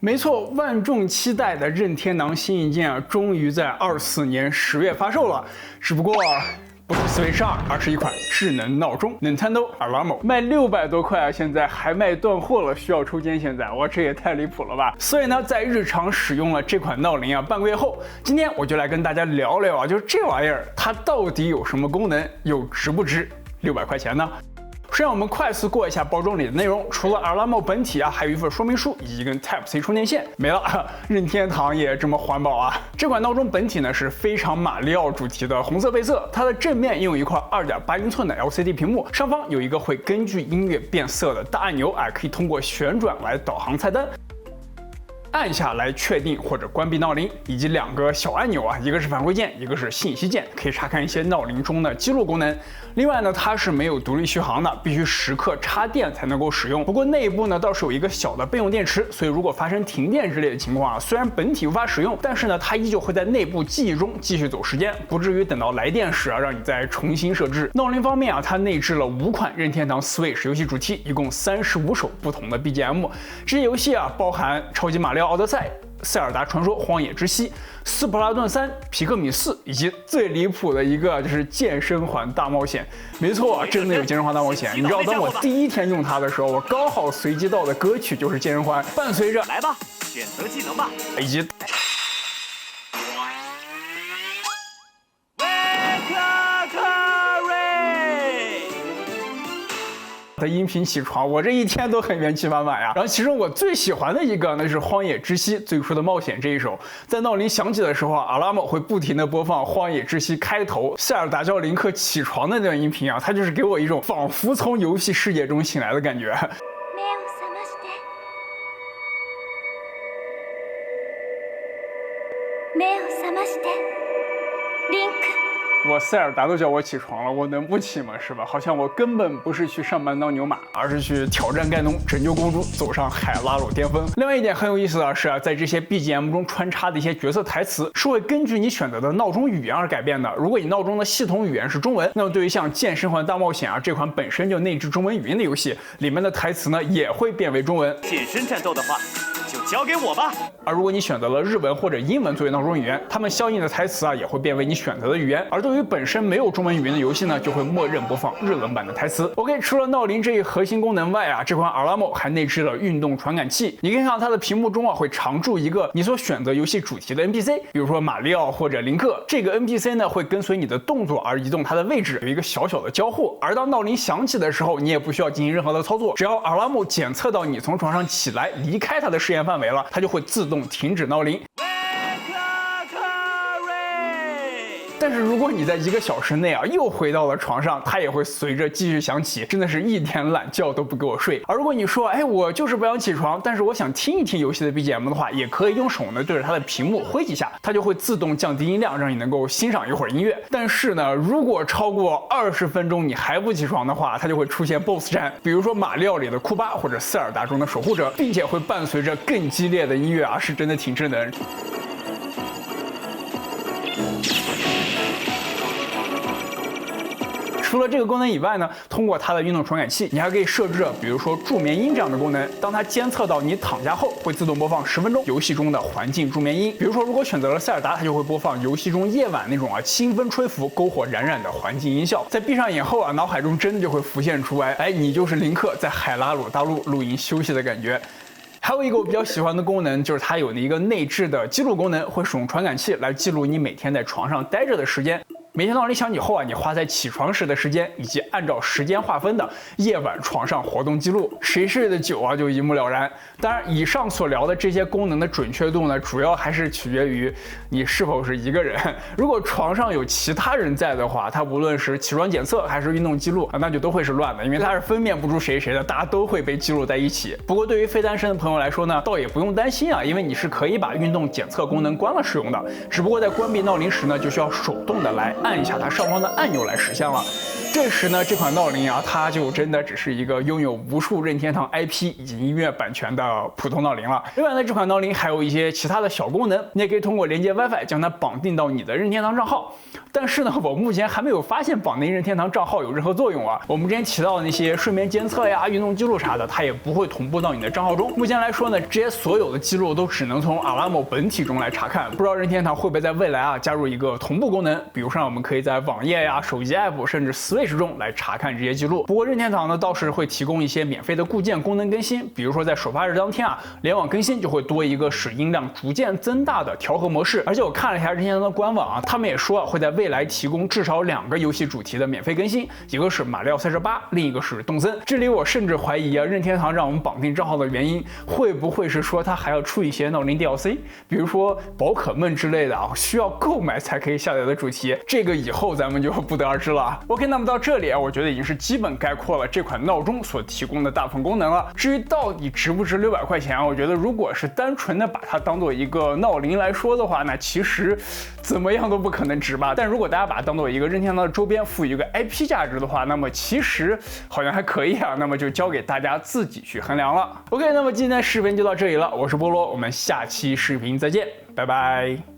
没错，万众期待的任天堂新硬件啊，终于在24年10月发售了。只不过不是 Switch 2，而是一款智能闹钟 Nintendo Alarmo， 卖600多块啊，现在还卖断货了，需要抽签。现在哇，这也太离谱了吧！所以呢，在日常使用了这款闹铃啊半个月后，今天我就来跟大家聊聊啊，就是这玩意儿它到底有什么功能，又值不值600块钱呢？首先，我们快速过一下包装里的内容。除了 Alarmo 本体啊，还有一份说明书以及一根 Type-C 充电线。没了，任天堂也这么环保啊！这款闹钟本体呢是非常马里奥主题的红色配色，它的正面拥有一块2.8英寸的 LCD 屏幕，上方有一个会根据音乐变色的大按钮，可以通过旋转来导航菜单。按下来确定或者关闭闹铃，以及2个小按钮啊，一个是返回键，一个是信息键，可以查看一些闹铃中的记录功能。另外呢，它是没有独立续航的，必须时刻插电才能够使用。不过内部呢倒是有一个小的备用电池，所以如果发生停电之类的情况啊，虽然本体无法使用，但是呢它依旧会在内部记忆中继续走时间，不至于等到来电时啊让你再重新设置。闹铃方面啊，它内置了5款任天堂 Switch 游戏主题，一共35首不同的 BGM。这些游戏啊包含超级马里奥奥德赛、塞尔达传说荒野之息、斯普拉顿3、皮克米4，以及最离谱的一个就是健身环大冒险。没错，真的有健身环大冒险。你知道，当我第一天用它的时候，我刚好随机到的歌曲就是健身环，伴随着来吧，选择技能吧，以及的音频起床，我这一天都很元气满满呀。然后其中我最喜欢的一个呢是《荒野之息：最初的冒险》这一首，在闹铃响起的时候啊，Alarmo会不停的播放《荒野之息》开头塞尔达叫林克起床的那段音频啊，它就是给我一种仿佛从游戏世界中醒来的感觉。我塞尔达都叫我起床了，我能不起吗？是吧？好像我根本不是去上班当牛马，而是去挑战盖农，拯救公主，走上海拉鲁巅峰。另外一点很有意思的是啊，在这些 BGM 中穿插的一些角色台词是会根据你选择的闹钟语言而改变的。如果你闹钟的系统语言是中文，那么对于像《健身环大冒险》啊这款本身就内置中文语音的游戏，里面的台词呢也会变为中文。健身战斗的话，就交给我吧。而如果你选择了日文或者英文作为闹钟语言，它们相应的台词啊也会变为你选择的语言。而对于本身没有中文语言的游戏呢，就会默认播放日文版的台词。OK， 除了闹铃这一核心功能外啊，这款 Alarmo 还内置了运动传感器。你可以看到它的屏幕中啊会常驻一个你所选择游戏主题的 NPC， 比如说马里奥或者林克。这个 NPC 呢会跟随你的动作而移动它的位置，有一个小小的交互。而当闹铃响起的时候，你也不需要进行任何的操作，只要 Alarmo 检测到你从床上起来离开它的视线范围了，它就会自动停止闹铃。但是如果你在1个小时内啊又回到了床上，它也会随着继续响起，真的是一点懒觉都不给我睡。而如果你说，我就是不想起床，但是我想听一听游戏的 BGM 的话，也可以用手呢对着它的屏幕挥几下，它就会自动降低音量，让你能够欣赏一会儿音乐。但是呢，如果超过20分钟你还不起床的话，它就会出现 BOSS 战，比如说马里奥里的库巴或者塞尔达中的守护者，并且会伴随着更激烈的音乐啊，是真的挺智能。除了这个功能以外呢，通过它的运动传感器，你还可以设置比如说助眠音这样的功能。当它监测到你躺下后，会自动播放10分钟游戏中的环境助眠音。比如说，如果选择了塞尔达，它就会播放游戏中夜晚那种清风吹拂、篝火冉冉的环境音效。在闭上眼后啊，脑海中真的就会浮现出来，你就是林克在海拉鲁大陆露营休息的感觉。还有一个我比较喜欢的功能，就是它有一个内置的记录功能，会使用传感器来记录你每天在床上待着的时间。每天闹铃响起后啊，你花在起床时的时间，以及按照时间划分的夜晚床上活动记录，谁睡得久啊就一目了然。当然，以上所聊的这些功能的准确度呢，主要还是取决于你是否是一个人。如果床上有其他人在的话，它无论是起床检测还是运动记录那就都会是乱的，因为它是分辨不出谁的，大家都会被记录在一起。不过对于非单身的朋友来说呢，倒也不用担心啊，因为你是可以把运动检测功能关了使用的，只不过在关闭闹铃时呢，就需要手动的来按一下它上方的按钮来实现了。这时呢，这款闹铃啊，它就真的只是一个拥有无数任天堂 IP 以及音乐版权的普通闹铃了。另外呢，这款闹铃还有一些其他的小功能，你也可以通过连接 WiFi 将它绑定到你的任天堂账号。但是呢，我目前还没有发现绑定任天堂账号有任何作用啊。我们之前提到的那些睡眠监测呀、运动记录啥的，它也不会同步到你的账号中。目前来说呢，这些所有的记录都只能从 Alamo 本体中来查看。不知道任天堂会不会在未来啊加入一个同步功能，比如说我们可以在网页呀、手机 App 甚至 Switch 中来查看这些记录。不过任天堂呢倒是会提供一些免费的固件功能更新，比如说在首发日当天啊，联网更新就会多一个使音量逐渐增大的调和模式。而且我看了一下任天堂的官网啊，他们也说会在未来提供至少2个游戏主题的免费更新，一个是马里奥赛车8，另一个是动森。这里我甚至怀疑啊，任天堂让我们绑定账号的原因，会不会是说它还要出一些闹铃 DLC， 比如说宝可梦之类的啊，需要购买才可以下载的主题，这个以后咱们就不得而知了。OK， 那么到这里啊，我觉得已经是基本概括了这款闹钟所提供的大部分功能了。至于到底值不值600块钱啊，我觉得如果是单纯的把它当做一个闹铃来说的话，那其实怎么样都不可能值吧。但如果大家把它当做一个任天堂的周边赋予一个 IP 价值的话，那么其实好像还可以啊。那么就交给大家自己去衡量了。OK， 那么今天的视频就到这里了，我是菠萝，我们下期视频再见，拜拜。